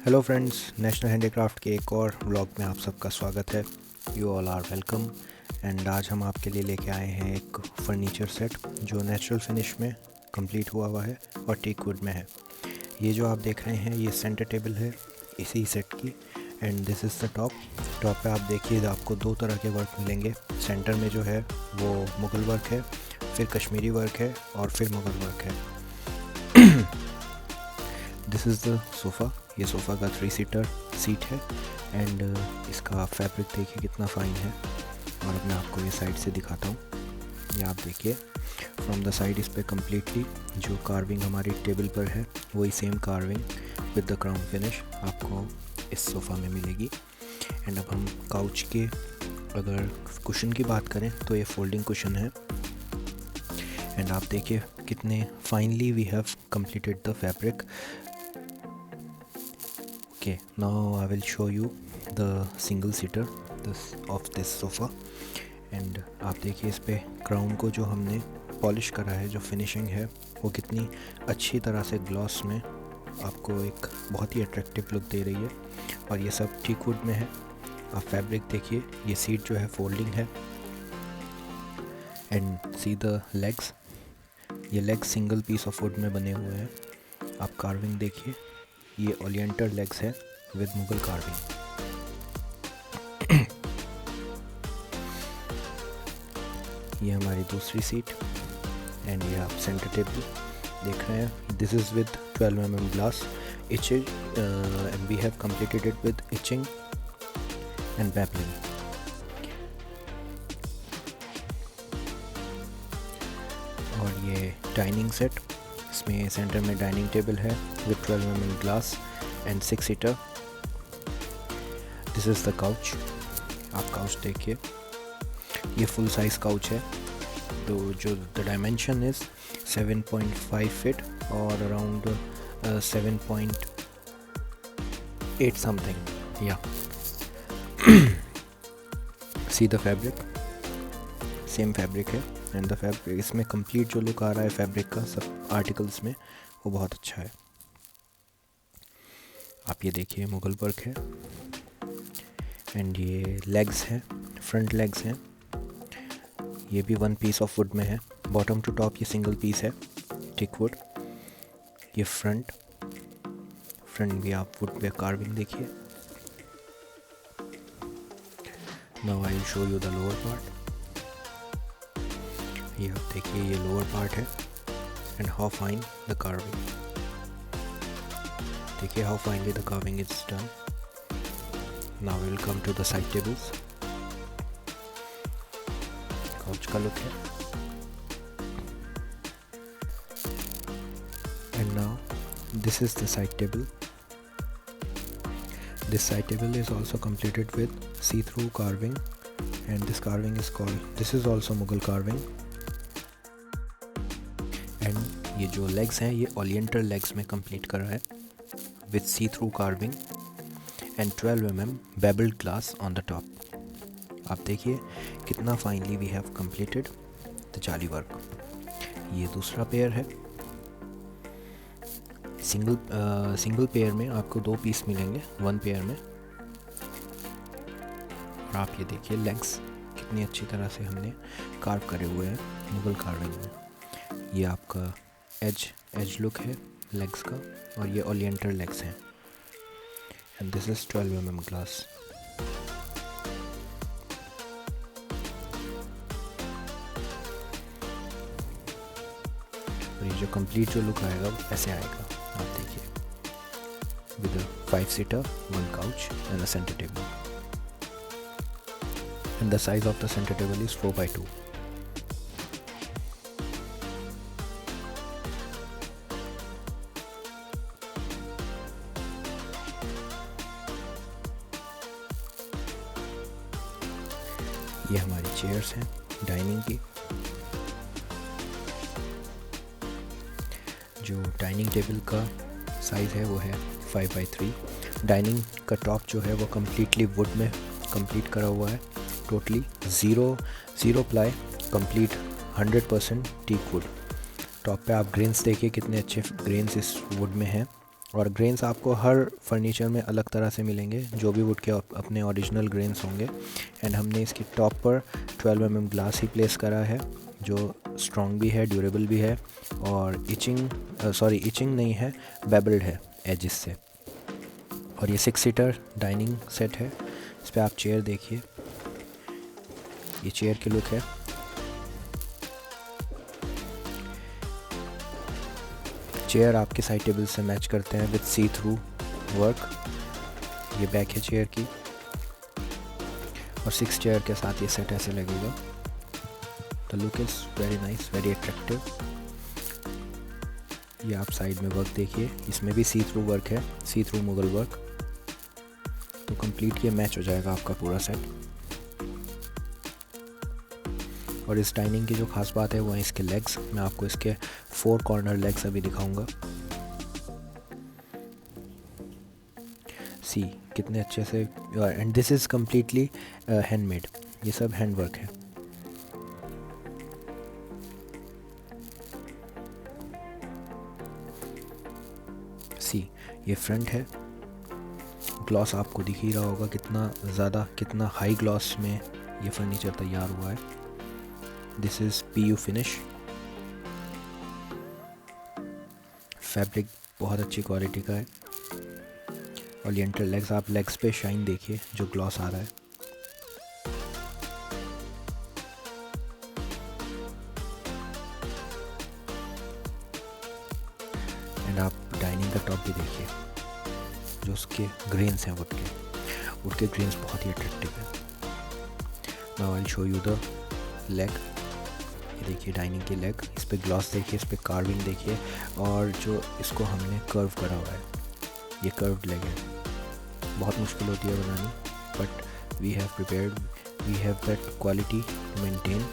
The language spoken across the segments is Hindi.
हेलो फ्रेंड्स, नेशनल हैंडीक्राफ्ट के एक और व्लॉग में आप सबका स्वागत है। You all are welcome. And आज हम आपके लिए लेके आए हैं एक फर्नीचर सेट जो नेचुरल फिनिश में कंप्लीट हुआ है और टीक वुड में है। ये जो आप देख रहे हैं ये सेंटर टेबल है इसी सेट की। And this is the top पे आप देखिए आपको दो तरह के वर्क मिलेंगे। सेंटर में जो है वो मुग़ल वर्क है, फिर कश्मीरी वर्क है और फिर मुग़ल वर्क है। This is the sofa. ये सोफ़ा का 3 सीटर सीट है एंड इसका फैब्रिक देखिए कितना फ़ाइन है। और अब मैं आपको ये साइड से दिखाता हूँ। ये आप देखिए फ्रॉम द साइड इस पर कम्प्लीटली जो कार्विंग हमारी टेबल पर है वही same carving with the crown finish आपको इस सोफ़ा में मिलेगी। एंड अब हम काउच के अगर कुशन की बात करें तो ये फोल्डिंग कुशन है। एंड आप देखिए कितने finally we have completed the fabric. Okay, now I will show you the single seater of this sofa. And आप देखिए इस पे क्राउन को जो हमने पॉलिश करा है, जो फिनिशिंग है वो कितनी अच्छी तरह से ग्लॉस में आपको एक बहुत ही अट्रैक्टिव लुक दे रही है। और ये सब टीक वुड में है। आप फैब्रिक देखिए, ये सीट जो है फोल्डिंग है। एंड सी द लेग्स, ये legs single piece of wood में बने हुए हैं। आप कार्विंग देखिए, ये ओरिएंटल लेग्स है विद मुगल कार्विंग। ये हमारी दूसरी सीट। एंड ये आप सेंटर टेबल देख रहे हैं। This is with 12 mm glass etching and we have completed it with itching and beveling. और ये डाइनिंग सेट, इसमें सेंटर में डाइनिंग टेबल है with 12 mm glass and 6 seater. This is the couch. आप काउच देखिए, ये फुल साइज काउच है। तो जो द डायमेंशन इज़ 7.5 फीट और अराउंड 7.8 समथिंग या। See the fabric, same fabric है। एंड द फैब्रिक इसमें कंप्लीट जो लुक आ रहा है फैब्रिक का सब आर्टिकल्स में वो बहुत अच्छा है। आप ये देखिए मुगल वर्क है। एंड ये लेग्स हैं, फ्रंट लेग्स हैं। ये भी 1 पीस ऑफ वुड में है। बॉटम टू टॉप ये सिंगल पीस है टिक वुड। ये फ्रंट भी आप वुड पे कार्विंग देखिए। Now I will show you the lower part. ये आप देखिए, ये लोअर पार्ट है and how fine the carving. देखिए how finely the carving is done. Now we will come to the side tables. Couch का लुक है। And now this is the side table. This side table is also completed with see-through carving and this carving is called, this is also Mughal carving. And ये जो legs हैं ये oriental legs में complete करा है with see-through carving and 12 mm beveled glass on the top. आप देखिए कितना finally we have completed the जाली work. ये दूसरा पेयर है। सिंगल पेयर में आपको 2 पीस मिलेंगे 1 पेयर में। और आप ये देखिए लेग्स कितनी अच्छी तरह से हमने कार्व करे हुए हैं मुगल कार्विंग में। ये आपका एज लुक है लेग्स का और ये ओरिएंटल लेग्स हैं। And this is 12 mm glass. और ये जो कंप्लीट जो लुक आएगा वो ऐसे आएगा। आप देखिए with a 5 seater, 1 couch and a center table. And the size of the center table is 4x2. ये हमारी चेयर्स हैं डाइनिंग की। जो डाइनिंग टेबल का साइज़ है वो है 5x3। डाइनिंग का टॉप जो है वो कम्प्लीटली वुड में कंप्लीट करा हुआ है। Totally zero ply, complete 100% teak wood. Top पे आप ग्रेन्स देखिए कितने अच्छे ग्रेन्स इस वुड में हैं। और ग्रेन्स आपको हर फर्नीचर में अलग तरह से मिलेंगे, जो भी वुड के अपने ओरिजिनल ग्रेन्स होंगे। एंड हमने इसकी टॉप पर 12 mm ग्लास ही प्लेस करा है, जो स्ट्रॉन्ग भी है, ड्यूरेबल भी है, और इचिंग नहीं है, बेबल्ड है एजिस से। और ये 6 सीटर डाइनिंग सेट है। इस पर आप चेयर देखिए, ये चेयर की लुक है। चेयर आपके साइड टेबल से मैच करते हैं विद सी थ्रू वर्क। ये बैक है चेयर की, और 6 चेयर के साथ ये सेट ऐसे लगेगा। The look is very nice, very attractive. ये आप साइड में वर्क देखिए, इसमें भी सी थ्रू वर्क है, सी थ्रू मुगल वर्क। तो कंप्लीट ये मैच हो जाएगा आपका पूरा सेट। और इस डाइनिंग की जो खास बात है वो है इसके लेग्स। मैं आपको इसके 4 कॉर्नर लेग्स अभी दिखाऊंगा। सी कितने अच्छे से, and this is completely handmade, ये सब हैंड वर्क है। सी ये फ्रंट है, ग्लॉस आपको दिख ही रहा होगा कितना ज़्यादा, कितना हाई ग्लॉस में ये फर्नीचर तैयार हुआ है। This is PU finish, fabric बहुत अच्छी क्वालिटी का है। ओरिएंटल लेग्स, आप लेग्स पे शाइन देखिए जो ग्लॉस आ रहा है। एंड आप डाइनिंग का टॉप भी देखिए, जो उसके ग्रेन्स हैं वुड के ग्रेन्स बहुत ही अट्रैक्टिव है। Now I will show you the leg. ये देखिए डाइनिंग की लेग, इस पे ग्लॉस देखिए, इस पे कार्विंग देखिए, और जो इसको हमने कर्व करा हुआ है, ये कर्व्ड लेग है। बहुत मुश्किल होती है बनानी, but we have that quality to maintain.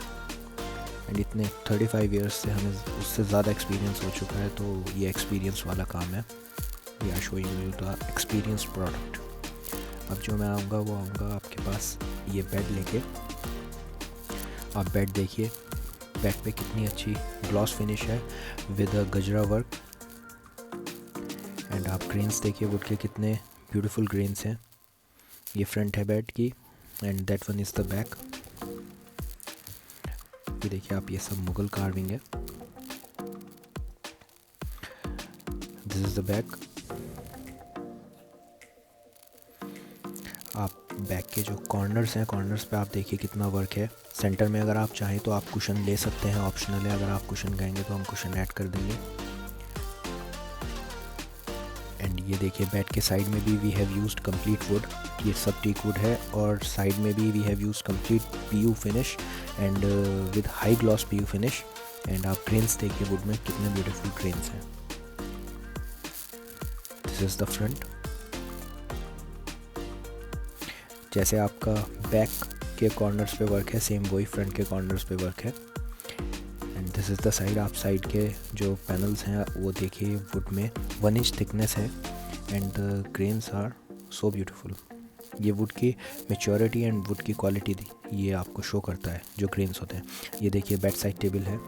And इतने 35 ईयर्स से हमें उससे ज़्यादा एक्सपीरियंस हो चुका है, तो ये एक्सपीरियंस वाला काम है। We are showing you the experience product. अब जो मैं आऊँगा आपके पास ये बेड लेके। आप बेड देखिए, बैक पे कितनी अच्छी ग्लॉस फिनिश है विद अ गजरा वर्क। एंड आप ग्रेन्स देखिए वुड के, कितने ब्यूटीफुल ग्रेन्स हैं। ये फ्रंट है बेड की, and that one is the back. ये देखिए आप, ये सब मुगल कार्विंग है। This is the back. आप बैक के जो कॉर्नर्स हैं, कॉर्नर्स पे आप देखिए कितना वर्क है। सेंटर में अगर आप चाहें तो आप कुशन ले सकते हैं, ऑप्शनल है। अगर आप कुशन कहेंगे तो हम कुशन ऐड कर देंगे। एंड ये देखिए बेड के साइड में भी we have used complete wood, ये सब टीक वुड है। और साइड में भी we have used complete PU finish and with high gloss PU finish. And आप ग्रेन्स देखिए वुड में कितने ब्यूटीफुल ग्रेन्स हैं। This is the front. जैसे आपका बैक के कॉर्नर्स पे वर्क है, सेम वही फ्रंट के कॉर्नर्स पे वर्क है। And this is the side. आप साइड के जो पैनल्स हैं वो देखिए, वुड में 1 इंच थिकनेस है। And the grains are so beautiful. ये वुड की मेच्योरिटी एंड वुड की क्वालिटी ये आपको शो करता है जो ग्रेन्स होते हैं। ये देखिए बेड साइड टेबल है,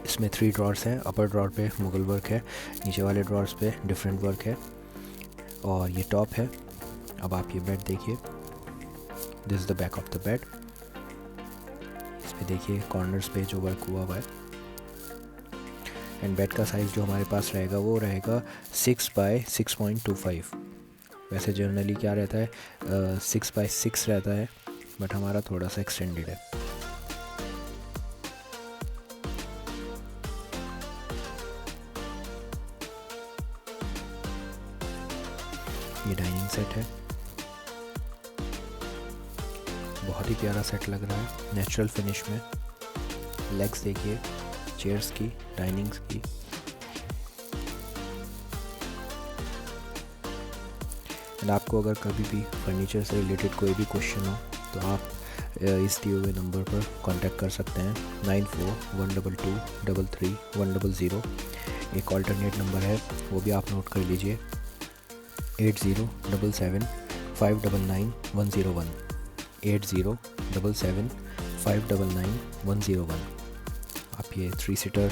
इसमें 3 ड्रॉर्स हैं। अपर ड्रॉर पे मुगल वर्क है, नीचे वाले ड्रॉर्स पे डिफरेंट वर्क है, और ये टॉप है। अब आप ये बेड देखिए, this is the back of the bed. इस पे देखिए कॉर्नर्स पे जो वर्क हुआ है। एंड बेड का साइज़ जो हमारे पास रहेगा वो रहेगा 6 बाय 6.25। वैसे जनरली क्या रहता है, 6 बाय 6 रहता है, बट हमारा थोड़ा सा एक्सटेंडेड है। ये डाइनिंग सेट है, बहुत ही प्यारा सेट लग रहा है, नेचुरल फिनिश में। लेग्स देखिए चेयर्स की, डाइनिंग्स की। एंड आपको अगर कभी भी फर्नीचर से रिलेटेड कोई भी क्वेश्चन हो तो आप इस दिए हुए नंबर पर कांटेक्ट कर सकते हैं, 9412233100। एक ऑल्टरनेट नंबर है, वो भी आप नोट कर लीजिए, 8077599101, 8077599101। आप ये 3 सीटर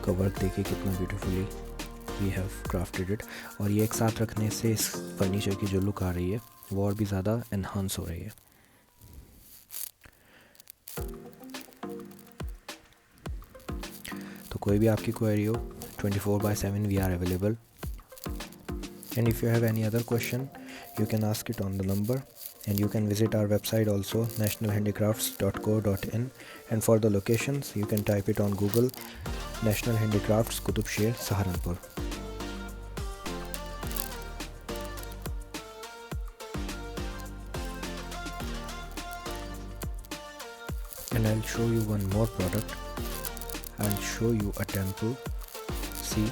का वर्क देखिए कितना beautifully we have crafted it. और ये एक साथ रखने से इस फर्नीचर की जो लुक आ रही है वो और भी ज़्यादा एनहांस हो रही है। तो कोई भी आपकी क्वेरी हो 24/7 we are available. And if you have any other question you can ask it on the number, and you can visit our website also, nationalhandicrafts.co.in, and for the locations you can type it on Google, National Handicrafts Qutub Sher Saharanpur. And I'll show you one more product. I'll show you a temple. See,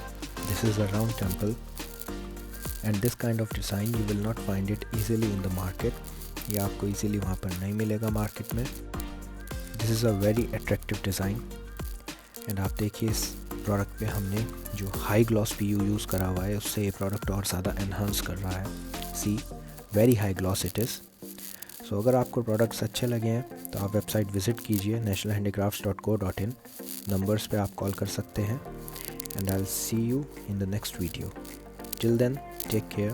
this is a round temple, and this kind of design you will not find it easily in the market. ये आपको easily वहाँ पर नहीं मिलेगा मार्केट में। This is a very attractive design, and आप देखिए इस प्रोडक्ट पे हमने जो हाई ग्लॉस PU यूज़ करा हुआ है उससे ये प्रोडक्ट और ज़्यादा एनहांस कर रहा है। See, very high gloss it is. So अगर आपको प्रोडक्ट्स अच्छे लगे हैं तो आप वेबसाइट विज़िट कीजिए nationalhandicrafts.co.in। नंबर्स पे आप कॉल कर सकते हैं। And I will see you in the next video. Till then, take care.